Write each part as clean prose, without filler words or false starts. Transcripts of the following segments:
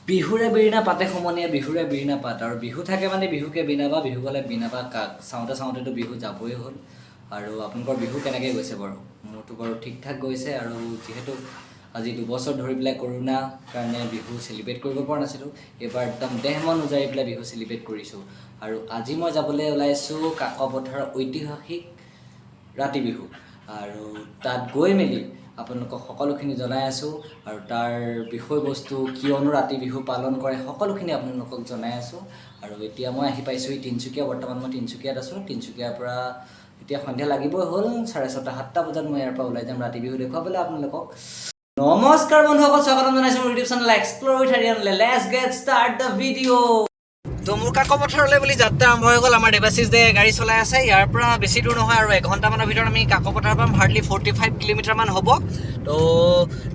বিহুৰে বিৰিণা পাতে সমনীয়া বিহুৰে বিৰিণা পাত আৰু বিহু থাকে মানে বিহুকে বিনা বা বিহু গ'লে বিনা বা কাক চাওঁতেতো বিহু যাবই হ'ল আৰু আপোনালোকৰ বিহু কেনেকৈ গৈছে বাৰু মোৰতো বাৰু ঠিক ঠাক গৈছে আৰু যিহেতু আজি 2 বছৰ ধৰি পেলাই কৰোণা কাৰণে বিহু চেলিব্ৰেট কৰিব পৰা নাছিলোঁ এইবাৰ একদম দেহ মন উজাৰি পেলাই বিহু চেলিব্ৰেট কৰিছোঁ আৰু আজি মই যাবলৈ ওলাইছোঁ কাকপথাৰৰ ঐতিহাসিক ৰাতি বিহু আৰু তাত গৈ মেলি আপোনালোকক সকলোখিনি জনাই আছোঁ আৰু তাৰ বিষয়বস্তু কিয়নো ৰাতি বিহু পালন কৰে সকলোখিনি আপোনালোকক জনাই আছোঁ আৰু এতিয়া মই আহি পাইছোঁ তিনিচুকীয়া বৰ্তমান মই তিনিচুকীয়াত আছোঁ তিনিচুকীয়াৰ পৰা এতিয়া সন্ধিয়া লাগিবই হ'ল 6:30-7টা বজাত মই ইয়াৰ পৰা ওলাই যাম ৰাতি বিহু দেখুৱাবলৈ আপোনালোকক নমস্কাৰ বন্ধুসকল স্বাগতম জনাইছোঁ মোৰ ইউটিউব চেনেল এক্সপ্ল'ৰ উইথ হাৰিয়ানলৈ let's get start the video' তো মোৰ কাকপথাৰলৈ বুলি যাত্ৰা আৰম্ভ হৈ গ'ল আমাৰ দেৱাশিষ দে গাড়ী চলাই আছে ইয়াৰ পৰা বেছি দূৰ নহয় আৰু 1 ঘণ্টামানৰ ভিতৰত আমি কাকপথাৰৰ পৰা হাৰ্ডলি 45 কিলোমিটাৰমান হ'ব তো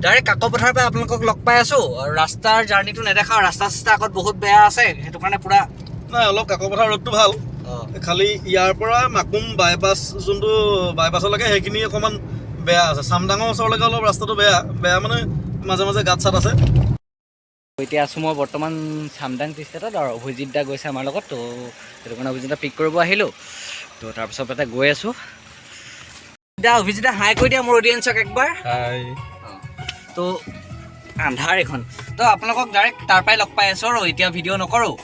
ডাইৰেক্ট কাকপথাৰৰ পৰা আপোনালোকক লগ পাই আছোঁ আৰু ৰাস্তাৰ জাৰ্ণিটো নেদেখাওঁ ৰাস্তা আগত বহুত বেয়া আছে সেইটো কাৰণে পূৰা নাই অলপ কাকপথাৰ ৰোডটো ভাল খালি ইয়াৰ পৰা মাকুম বাইপাছ যোনটো বাইপাছলৈকে সেইখিনি অকণমান বেয়া আছে চামডাঙৰ ওচৰলৈকে অলপ ৰাস্তাটো বেয়া মানে মাজে মাজে গাঁত চাত আছে এতিয়া আছোঁ মই বৰ্তমান চামডাং টি ষ্টেটত আৰু অভিজিত দা গৈছে আমাৰ লগত তো সেইটো কাৰণে অভিজিত দা পিক কৰিব আহিলোঁ তো তাৰপিছত তাতে গৈ আছোঁ দা অভিজিত দা হাই কৈ দিয়া মোৰ অডিয়েঞ্চক একবাৰ তো আন্ধাৰ এখন তো আপোনালোকক ডাইৰেক্ট তাৰ পৰাই লগ পাই আছোঁ আৰু এতিয়া ভিডিঅ' নকৰোঁ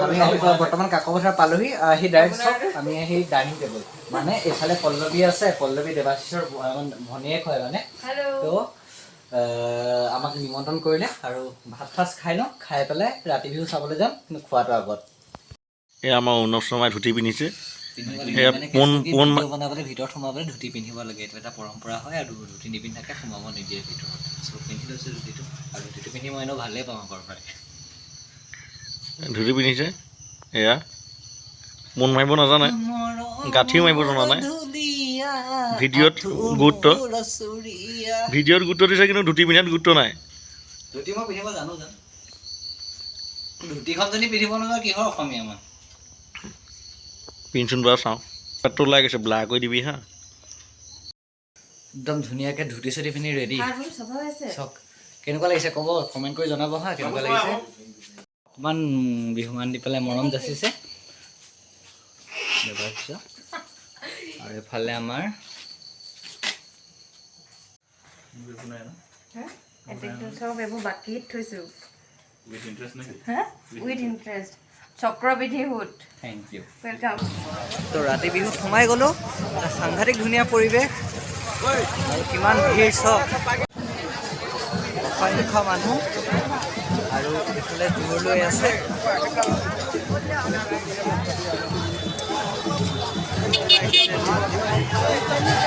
আমি বৰ্তমান কাকপথাৰ পালোহি আহি ডাইৰেক্ট চাওক আমি আহি ডাইনিং টেবুল মানে এইফালে পল্লৱী আছে পল্লৱী দেৱাশিষৰ ভনীয়েক হয় মানে তো আমাক নিমন্ত্ৰণ কৰিলে আৰু ভাত সাজ খাই লওঁ খাই পেলাই ৰাতি বিহু চাবলৈ যাম কিন্তু খোৱাটো আগত এই আমাৰ উন্নৱ শৰ্মাই ধুতি পিন্ধিছে বনাবলৈ ভিতৰত সোমাবলৈ ধুতি পিন্ধিব লাগে এইটো এটা পৰম্পৰা হয় আৰু ধুতি নিপিন্ধাকৈ সোমাব নিদিয়ে ভিতৰত চব পিন্ধি লৈছোঁ ধুতিটো আৰু ধুতিটো পিন্ধি মই এনেও ভালেই পাওঁ আগৰ পৰাই ধুতি পিন্ধিছে এয়া মন মাৰিব নাজানে গাঁঠিও মাৰিব জনা নাই ভিডিঅ'ত গুৰুত্ব দিছে কিন্তু ধুতি পিন্ধাত গুৰুত্ব নাই ধুতি মই পিন্ধিব জানো ধুতিখন যদি পিন্ধিব নহয় কিহৰ অসমীয়া মই পিন্ধচোন বাৰু চাওঁ পেটটো ওলাই গৈছে ব্লা কৰি দিবি হা একদম ধুনীয়াকৈ ধুতি চুতি পিন্ধি ৰেডি চক কেনেকুৱা লাগিছে ক'ব কমেণ্ট কৰি জনাব হা কেনেকুৱা লাগিছে অকণমান বিহুমান দি পেলাই মৰম যাচিছে আৰু এইফালে আমাৰ চক্ৰবিধি হুড থেংক ইউ ৱেলকাম তো ৰাতি বিহুত সোমাই গ'লোঁ এটা সাংঘাতিক ধুনীয়া পৰিৱেশ আৰু কিমান ভিৰ চব অসংখ্য মানুহ আৰু এইফালে জোৰ লৈ আছে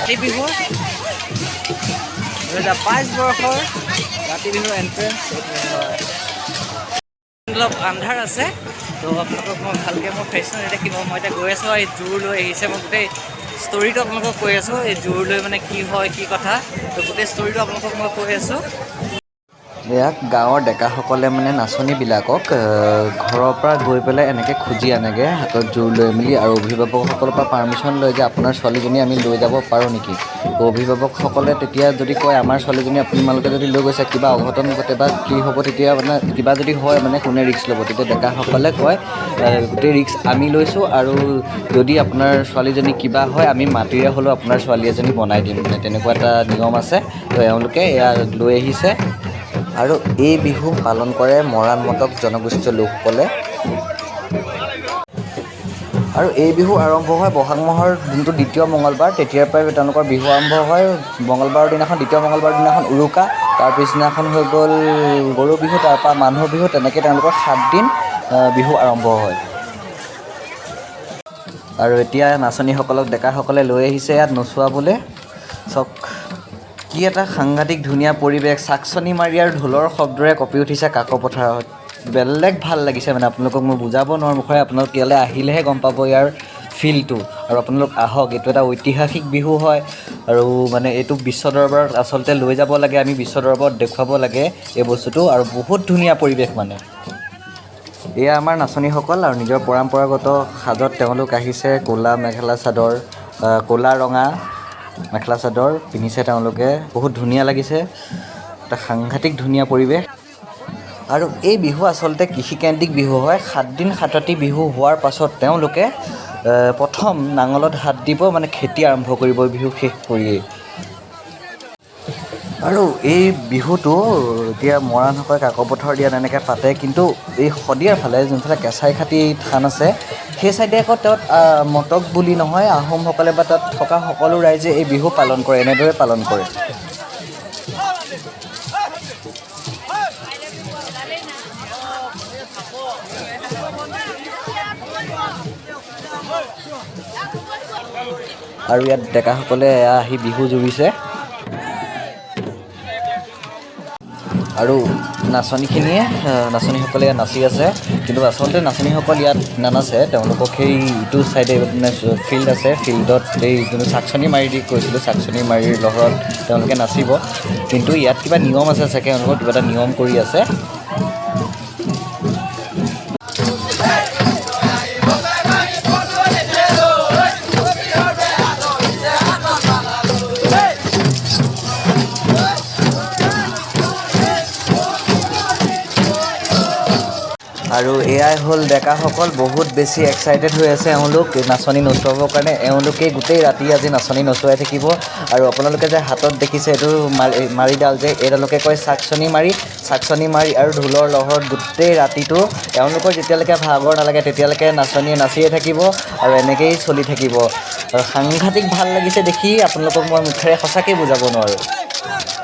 ৰাতি বিহুৰ 2022 বৰ্ষৰ ৰাতি বিহুৰ এণ্ট্ৰেঞ্চ অলপ আন্ধাৰ আছে তো আপোনালোকক মই ভালকৈ মোৰ ফেচন দেখিব মই এতিয়া গৈ আছোঁ এই জোৰ লৈ আহিছে মই গোটেই ষ্টৰিটো আপোনালোকক কৈ আছোঁ এই জোৰ লৈ মানে কি হয় কি কথা তো গোটেই ষ্টৰিটো আপোনালোকক মই কৈ আছোঁ ইয়াক গাঁৱৰ ডেকাসকলে মানে নাচনীবিলাকক ঘৰৰ পৰা গৈ পেলাই এনেকৈ খুজি আনেগৈ হাতত জোৰ লৈ মেলি আৰু অভিভাৱকসকলৰ পৰা পাৰ্মিশ্যন লয় যে আপোনাৰ ছোৱালীজনী আমি লৈ যাব পাৰোঁ নেকি অভিভাৱকসকলে তেতিয়া যদি কয় আমাৰ ছোৱালীজনী আপোনালোকে যদি লৈ গৈছে কিবা অঘটন ঘটে বা কি হ'ব তেতিয়া মানে কিবা যদি হয় মানে কোনে ৰিস্ক ল'ব তেতিয়া ডেকাসকলে কয় গোটেই ৰিস্ক আমি লৈছোঁ আৰু যদি আপোনাৰ ছোৱালীজনী কিবা হয় আমি মাটিৰে হ'লেও আপোনাৰ ছোৱালী এজনী বনাই দিম মানে তেনেকুৱা এটা নিয়ম আছে তো এওঁলোকে এয়া লৈ আহিছে আৰু এই বিহু পালন কৰে মৰাণ মটক জনগোষ্ঠীয় লোকসকলে আৰু এই বিহু আৰম্ভ হয় বহাগ মাহৰ যোনটো দ্বিতীয় মঙলবাৰ তেতিয়াৰ পৰাই তেওঁলোকৰ বিহু আৰম্ভ হয় মঙলবাৰৰ দিনাখন দ্বিতীয় মঙলবাৰৰ দিনাখন উৰুকা তাৰ পিছদিনাখন হৈ গ'ল গৰু বিহু তাৰপৰা মানুহ বিহু তেনেকৈ তেওঁলোকৰ 7 দিন বিহু আৰম্ভ হয় আৰু এতিয়া নাচনীসকলক ডেকাসকলে লৈ আহিছে ইয়াত নচুৱাবলৈ চক কি এটা সাংঘাতিক ধুনীয়া পৰিৱেশ চাকচনি মাৰি আৰু ঢোলৰ শব্দৰে কঁপি উঠিছে কাকপথাৰত বেলেগ ভাল লাগিছে মানে আপোনালোকক মই বুজাব নোৱাৰোঁ মুখেৰে আপোনালোক ইয়ালৈ আহিলেহে গম পাব ইয়াৰ ফিলটো আৰু আপোনালোক আহক এইটো এটা ঐতিহাসিক বিহু হয় আৰু মানে এইটো বিশ্ব দৰবাৰত আচলতে লৈ যাব লাগে আমি বিশ্ব দৰবাৰত দেখুৱাব লাগে এই বস্তুটো আৰু বহুত ধুনীয়া পৰিৱেশ মানে এয়া আমাৰ নাচনীসকল আৰু নিজৰ পৰম্পৰাগত সাজত তেওঁলোক আহিছে। ক'লা মেখেলা চাদৰ, ক'লা ৰঙা মেখেলা চাদৰ পিন্ধিছে তেওঁলোকে। বহুত ধুনীয়া লাগিছে, এটা সাংঘাতিক ধুনীয়া পৰিৱেশ। আৰু এই বিহু আচলতে কৃষিকেন্দ্ৰিক বিহু হয়। 7 দিন 7 ৰাতি বিহু হোৱাৰ পাছত তেওঁলোকে প্ৰথম নাঙলত হাত দিব, মানে খেতি আৰম্ভ কৰিব বিহু শেষ কৰিয়েই। আৰু এই বিহুটো এতিয়া মৰাণসকলে কাকপথাৰ দিয়াত এনেকৈ পাতে, কিন্তু এই শদিয়াৰ ফালে যোনফালে কেঁচাইখাতি থান আছে সেই চাইডে আকৌ তাত মটক বুলি নহয়, আহোমসকলে বা তাত থকা সকলো ৰাইজে এই বিহু পালন কৰে, এনেদৰে পালন কৰে। আৰু ইয়াত ডেকাসকলে আহি বিহু জুৰিছে। আৰু নাচনীসকলে ইয়াত নাচি আছে, কিন্তু আচলতে নাচনীসকল ইয়াত নানাচে। তেওঁলোকক সেই ইটো চাইডে মানে ফিল্ড আছে, ফিল্ডত এই যোনটো চাকচনি মাৰি দি কৈছিলোঁ, চাকচনি মাৰিৰ লগত তেওঁলোকে নাচিব। কিন্তু ইয়াত কিবা নিয়ম আছে চাগে, তেওঁলোকৰ কিবা এটা নিয়ম কৰি আছে। আৰু এয়াই হ'ল ডেকাসকল, বহুত বেছি এক্সাইটেড হৈ আছে এওঁলোক নাচনী নচুৱাবৰ কাৰণে। এওঁলোকে গোটেই ৰাতি আজি নাচনী নচুৱাই থাকিব। আৰু আপোনালোকে যে হাতত দেখিছে এইটো মাৰিডাল যে, এইডালকে কয় চাকচনি মাৰি আৰু ঢোলৰ লহৰত গোটেই ৰাতিটো এওঁলোকৰ যেতিয়ালৈকে ভাগৰ নালাগে তেতিয়ালৈকে নাচনীয়ে নাচিয়ে থাকিব আৰু এনেকৈয়ে চলি থাকিব। আৰু সাংঘাতিক ভাল লাগিছে দেখি, আপোনালোকক মই মুখেৰে সঁচাকৈ বুজাব নোৱাৰোঁ।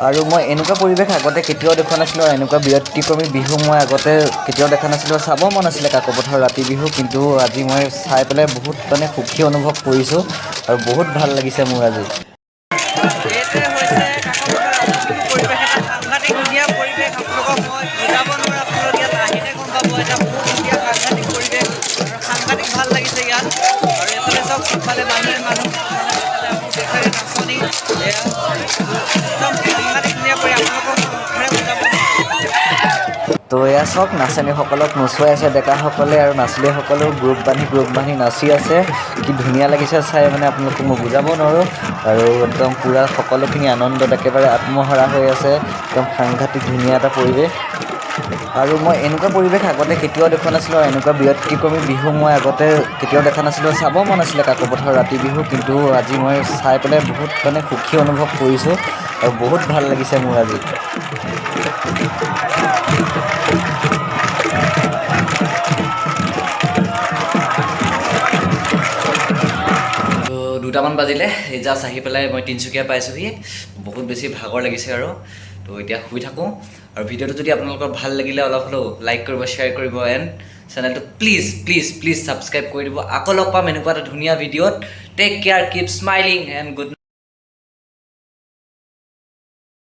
আৰু মই এনেকুৱা পৰিৱেশ আগতে কেতিয়াও দেখা নাছিলোঁ, আৰু এনেকুৱা ব্যতিক্ৰমী বিহু মই আগতে কেতিয়াও দেখা নাছিলোঁ। চাব মন আছিলে কাকপথাৰৰ ৰাতি বিহু, কিন্তু আজি মই চাই পেলাই বহুত মানে সুখী অনুভৱ কৰিছোঁ আৰু বহুত ভাল লাগিছে মোৰ আজি। এইটোৱে হৈছে পৰিৱেশ, এটা সাংঘাতিক ধুনীয়া পৰিৱেশ। আপোনালোকক মই বুজাব নোৱাৰোঁ, আপোনালোক ইয়াত আহিলে গম পাব। এটা বহুত ধুনীয়া সাংঘাতিক পৰিৱেশ আৰু সাংঘাতিক ভাল লাগিছে ইয়াত। আৰু এইফালে চাওক, সিফালে মানুহ নাচনী, একদম সাংঘাতিক ধুনীয়া পৰিৱেশ, আপোনালোকক মুখেৰে বুজাব নোৱাৰোঁ। তো এয়া চাওক, নাচনীসকলক নচুৱাই আছে ডেকাসকলে, আৰু নাচনীসকলেও গ্ৰুপ বান্ধি নাচি আছে। কি ধুনীয়া লাগিছে চাই, মানে আপোনালোকক মই বুজাব নোৱাৰোঁ। আৰু একদম পূৰা সকলোখিনি আনন্দত একেবাৰে আত্মহাৰা হৈ আছে। একদম সাংঘাতিক ধুনীয়া এটা পৰিৱেশ। আৰু মই এনেকুৱা পৰিৱেশ আগতে কেতিয়াও দেখা নাছিলোঁ, আৰু এনেকুৱা ব্যতিক্ৰমী বিহু মই আগতে কেতিয়াও দেখা নাছিলোঁ। চাব মন আছিলে কাকপথাৰৰ ৰাতি বিহু, কিন্তু আজি মই চাই পেলাই বহুত মানে সুখী অনুভৱ কৰিছোঁ আৰু বহুত ভাল লাগিছে মোৰ আজি। দুটামান বাজিলে, এই জাষ্ট আহি পেলাই মই তিনিচুকীয়া পাইছোঁহি। বহুত বেছি ভাগৰ লাগিছে আৰু তো এতিয়া শুই থাকোঁ। আৰু ভিডিঅ'টো যদি আপোনালোকৰ ভাল লাগিলে অলপ হ'লেও লাইক কৰিব, শ্বেয়াৰ কৰিব, এণ্ড চেনেলটো প্লিজ ছাবস্ক্ৰাইব কৰি দিব। আকৌ লগ পাম এনেকুৱা এটা ধুনীয়া ভিডিঅ'ত। Take care, keep smiling and good